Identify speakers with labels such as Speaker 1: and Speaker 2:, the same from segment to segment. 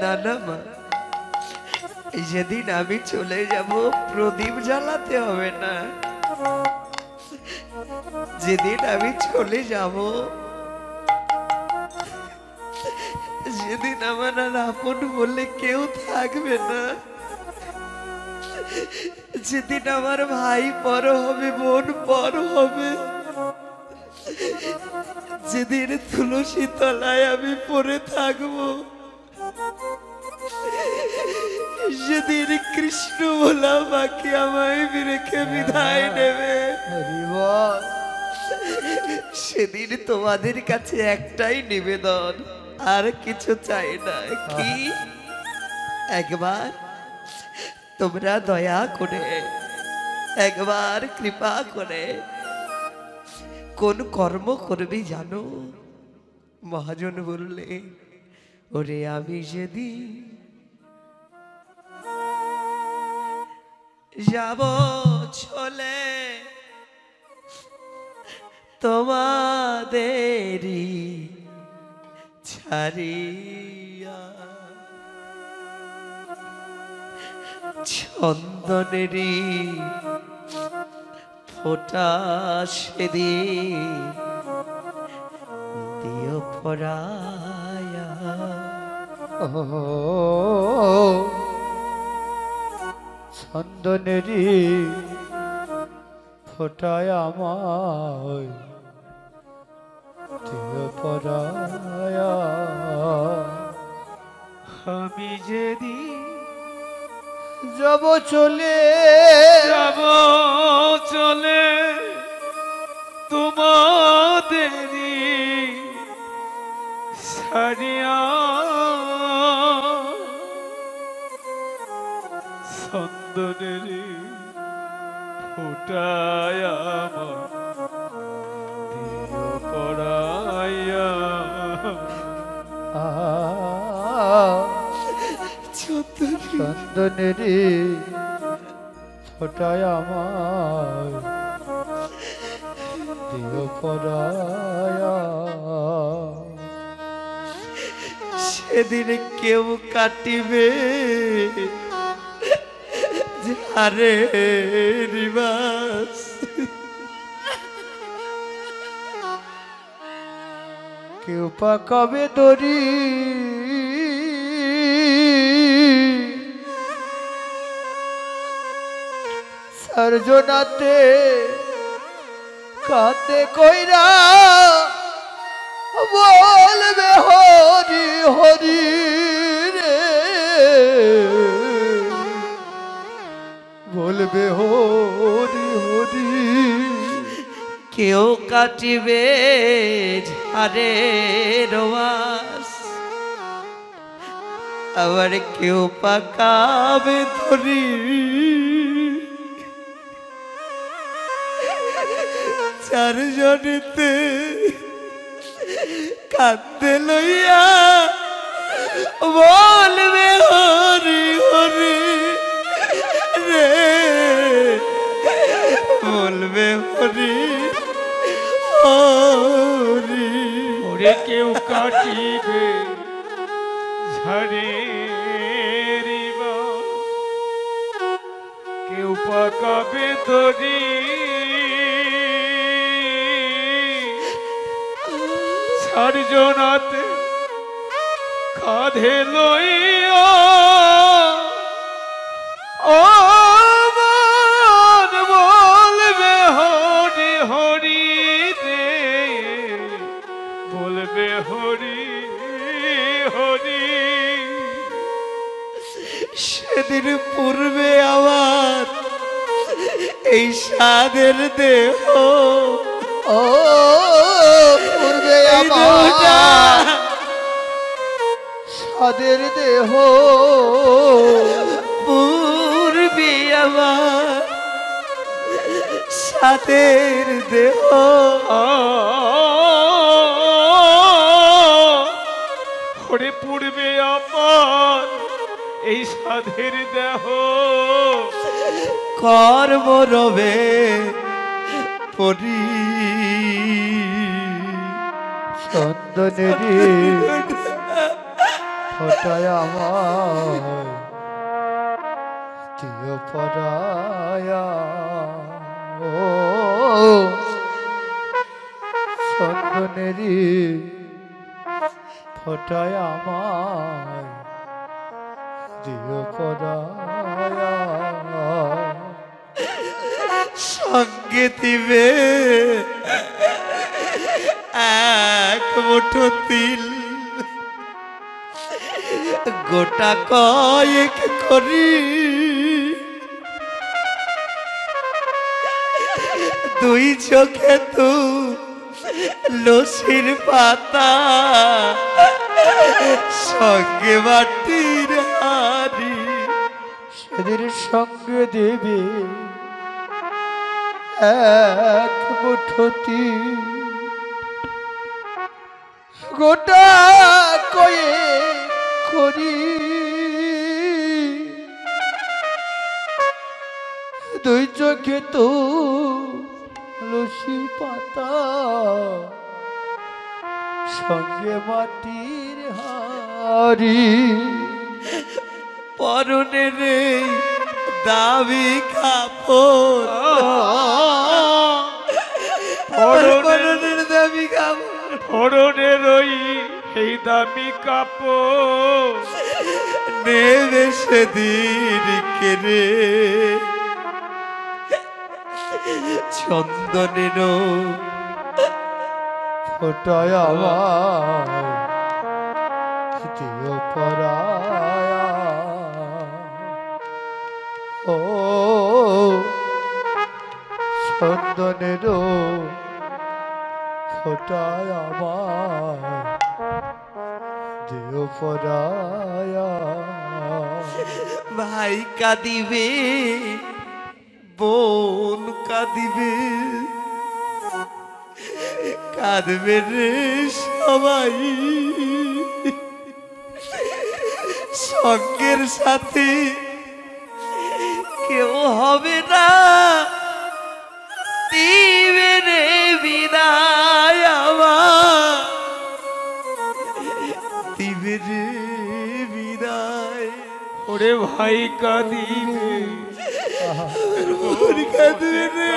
Speaker 1: না না মা, যেদিন আমি চলে যাব প্রদীপ জ্বালাতে হবে না। যেদিন আমি চলে যাব সেদিন আমার আর আপন বলে কেউ থাকবে না। যেদিন আমার ভাই পর হবে, বোন পর হবে, যেদিন তুলসী তলায় আমি পড়ে থাকবো, যেদিন কৃষ্ণ বলা বাকি আমায় রেখে বিদায় নেবে, সেদিন তোমাদের কাছে একটাই নিবেদন, আর কিছু চাই না। কি একবার তোমরা দয়া করে, একবার কৃপা করে কোন কর্ম করবে জানো? মহাজন বললে, ওরে আমি যেদিন যাব চলে তোমাদেরই ছাড়িয়া, চন্দনেরই ফোঁটা সেদিন দিও পরায়া।
Speaker 2: চন্দনেরই ফোঁটায় আমায় দিও পরায়া।
Speaker 3: আমি যেদিন
Speaker 2: যাব চলে,
Speaker 3: যাব চলে তোমাদেরই ছাড়িয়া, চন্দনেরই ফোঁটায় আমার দিও পরাইয়া।
Speaker 2: চন্দনেরই ফোঁটায় আমায় দিও পরায়া।
Speaker 1: সেদিন কেউ কাটিবে ঝারে নিবাস,
Speaker 2: কেউ পাকাবে দড়ি, সর্জনাতে কাঁদে কইরা বলবে হরি হরি রে, বলবে হরি হরি।
Speaker 1: কেউ কাটিবে ঝারে রোয়াস, আবার কেউ পাকাবে ধরি, চারজনেতে কাঁদতে লইয়া বলবে হরি হরি রে, বলবে হরি হরি।
Speaker 3: ওরে কেউ কাটিবে ঝাড়ে রিবা, কেউ পাকাবে দড়ি, চারজনাতে কাঁধে লইয়া ও মন বলবে হরি হরি রে, বলবে হরি হরি।
Speaker 1: সেদিন পূর্বে আমার এই সাদের দেহ,
Speaker 2: ও পূর্বে আমার সাদের দেহ,
Speaker 1: পূর্বে আমার সাদের দেহ,
Speaker 3: ওরে পূর্বে আমার এই সাধের দেহ,
Speaker 1: কর্ম রবে পরি,
Speaker 2: চন্দনেরই ফোটায় আমায় দিও পরায়া ও চন্দনেরি ফোটায় আমায় দিও পরায়া
Speaker 1: সঙ্গে দিবে এক মুঠো তিল, গোটা কয়েক করি দুই চোখে তু লসির পাতা, সঙ্গে মাটির হাড়ি।
Speaker 2: সেদিন সঙ্গে দেবে এক মুঠোতি গোটা কয়ে করি দুই চোখে তো লসি পাতা, সঙ্গে মাটির হাড়ি।
Speaker 1: পরনে রে দাবি কাপড়, পরনের দাবি কাপড়,
Speaker 3: পরনের ওই এই দামি কাপড়
Speaker 1: নেবে সেদিন কেড়ে চন্দনের
Speaker 2: ফোটায় আমায় দিও পরায়া ও চন্দনের ফোটায় আমায় দিও পরায়া।
Speaker 1: ভাই কাঁদিবে, বোন কাঁদিবে, কাঁদবে রে সবাই, সঙ্গের সাথে কেউ হবে না, দিবে রে বিদায় আমার, দিবে রে বিদায়।
Speaker 3: ওরে ভাই কাঁদিবে,
Speaker 1: বোন কাঁদবে রে,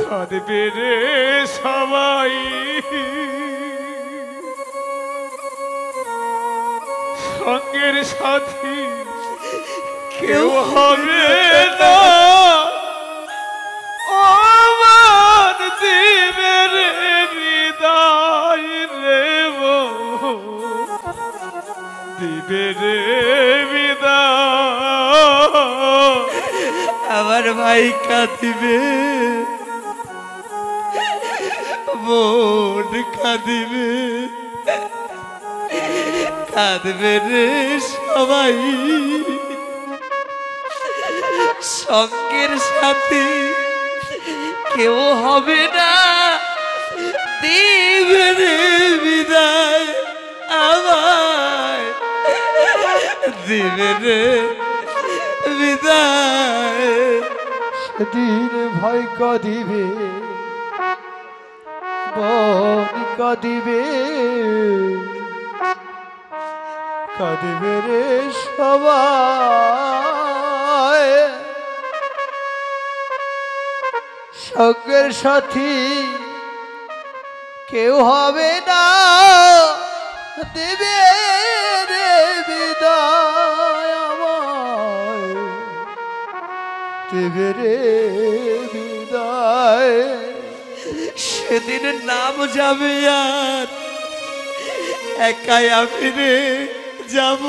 Speaker 3: কাঁদবে রে সবাই, সঙ্গের সাথী কেউ হবে না, আমার দিবে রে বিদায় রে দিবে রে বিদায়।
Speaker 1: আমার ভাই কাঁদিবে, বোন কাঁদিবে, কাঁদবে রে সবাই, সঙ্গের সাথে কেউ হবে না, দিবে রে বিদায় আমায়, দিবে রে বিদায়।
Speaker 2: সেদিন ভাই কাঁদিবে, বোন কাঁদিবে, কাঁদিবে রে সবাই, সঙ্গের সাথী কেউ হবে না, দেবে রে বিদায় আমায়, দেবে রে বিদায়।
Speaker 1: সেদিন নাম যাবে আর একাই আমি রে যাব,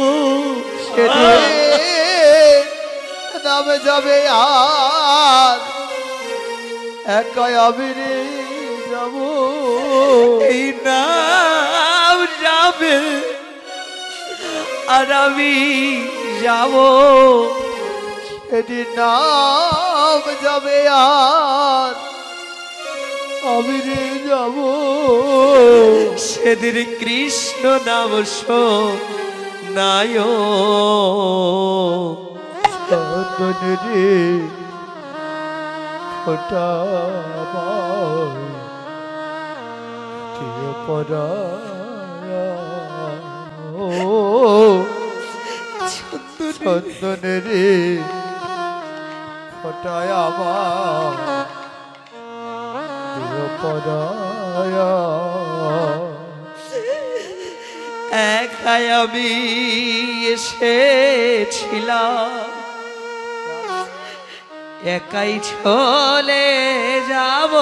Speaker 2: সেদিন নামে যাবে আর একাই আমি রে যাব,
Speaker 1: এই নাম যাবে আর আমি যাব,
Speaker 2: সেদিন নাম যাবে আর আমি রে যাব,
Speaker 1: সেদিন কৃষ্ণ নাম শোনায়,
Speaker 2: চন্দনেরি ফোটা আমায় দিও পরায়া। চন্দনের ফোটায় আমার দিও পরায়া
Speaker 1: একাই আমি এসেছিলাম, একাই চলে যাব,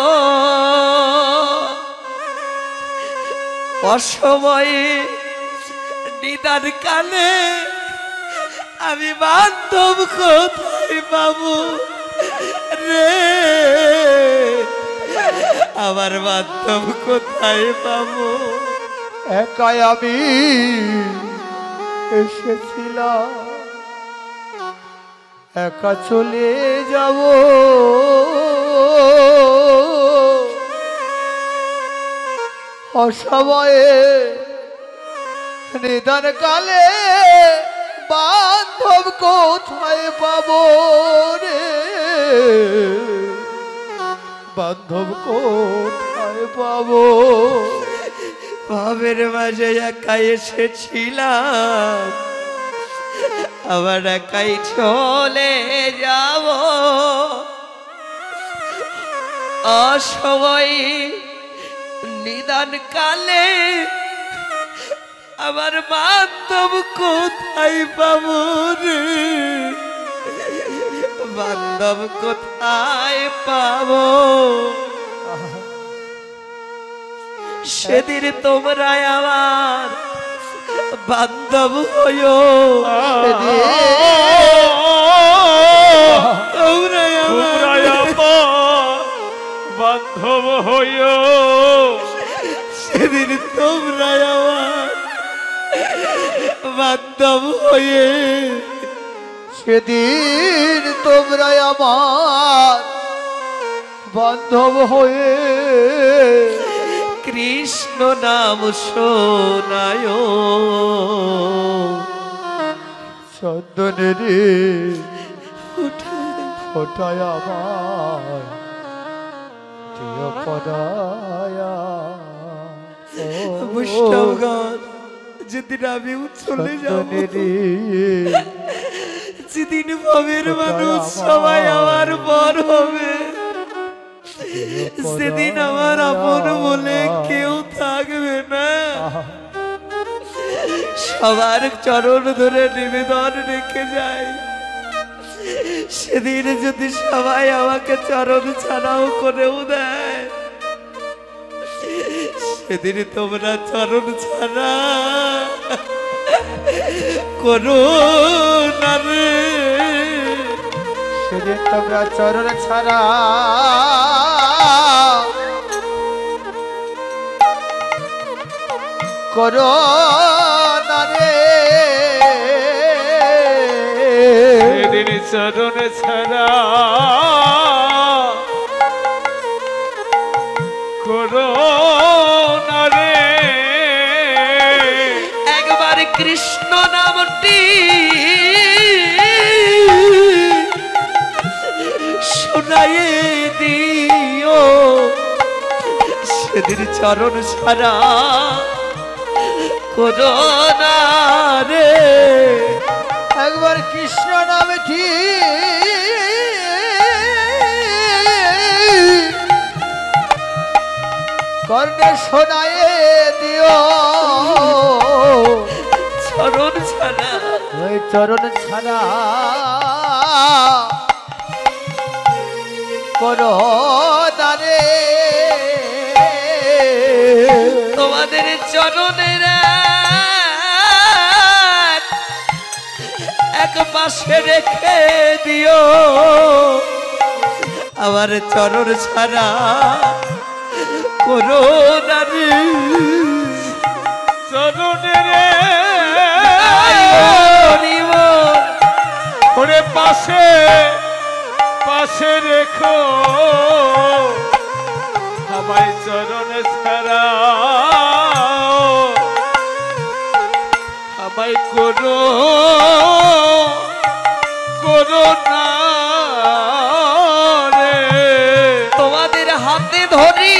Speaker 1: অসময়ে নিদান কালে আমি বান্ধব কোথায় পাবো রে, আমার বান্ধব কোথায় পাবো।
Speaker 2: একাই আমি এসেছিলাম, একা চলে যাব, অসময়ে নিদান কালে বান্ধব কোথায় পাবো রে, বান্ধব কোথায় পাবো।
Speaker 1: ভাবের মাঝে একাই এসেছিলাম, আবার একাই চলে যাব, অসময় নিদান কালে আমার বান্ধব কোথায় পাবো রে, বান্ধব কোথায় পাবো। সেদিন তোমরা আমার বান্ধব হইও, তোমরা আমার
Speaker 3: বান্ধব হইও,
Speaker 1: সেদিন তোমরা আমার বান্ধব হয়ে,
Speaker 2: সেদিন তোমরা আমার বান্ধব হয়ে
Speaker 1: কৃষ্ণ নাম শোনায়,
Speaker 2: চন্দনের ফোটায় আমার দিও পরায়া
Speaker 1: বৈষ্ণবগণ, যেদিন আমি চলে যাব, যেদিন ভবের মানুষ সবাই আমার বর হবে, সেদিন আমার আপন বলে কেউ থাকবে না, সবার চরণ ধরে নিবেদন রেখে যায়, সেদিন যদি সবাই আমাকে চরণ ছাড়াও করেও দেয়, সেদিন তোমরা চরণ ছাড়া করো না রে,
Speaker 2: সেদিন তোমরা চরণ ছাড়া করো না রে,
Speaker 3: সেদিন চরণ ছাড়া করো না রে,
Speaker 1: একবার কৃষ্ণ নামটি শোনাই দিও, সেদিন চরণ ছাড়া করো না রে,
Speaker 2: একবার কৃষ্ণ নামে কর্ণে শোনায় দিও,
Speaker 1: চরণ ছাড়া,
Speaker 2: ওই চরণ ছাড়া করো না রে,
Speaker 1: তোমাদের চরণের এক পাশে রেখে দিও, আমার চরণ ছাড়া করো না রে,
Speaker 3: চরণের ওরে পাশে পাশে রেখো, আমায় চরণ ছাড়া আমায় করো করো না রে,
Speaker 1: তোমাদের হাতে ধরি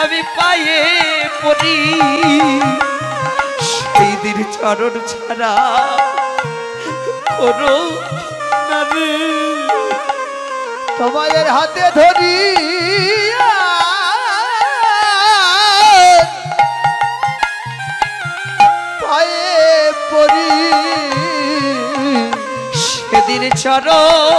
Speaker 1: আমি পায়ে পড়ি, সেই দিন চরণ ছাড়া করো না রে।
Speaker 2: তোমাদের হাতে ধরি পায়ে পড়ি
Speaker 1: সেদিন চরণ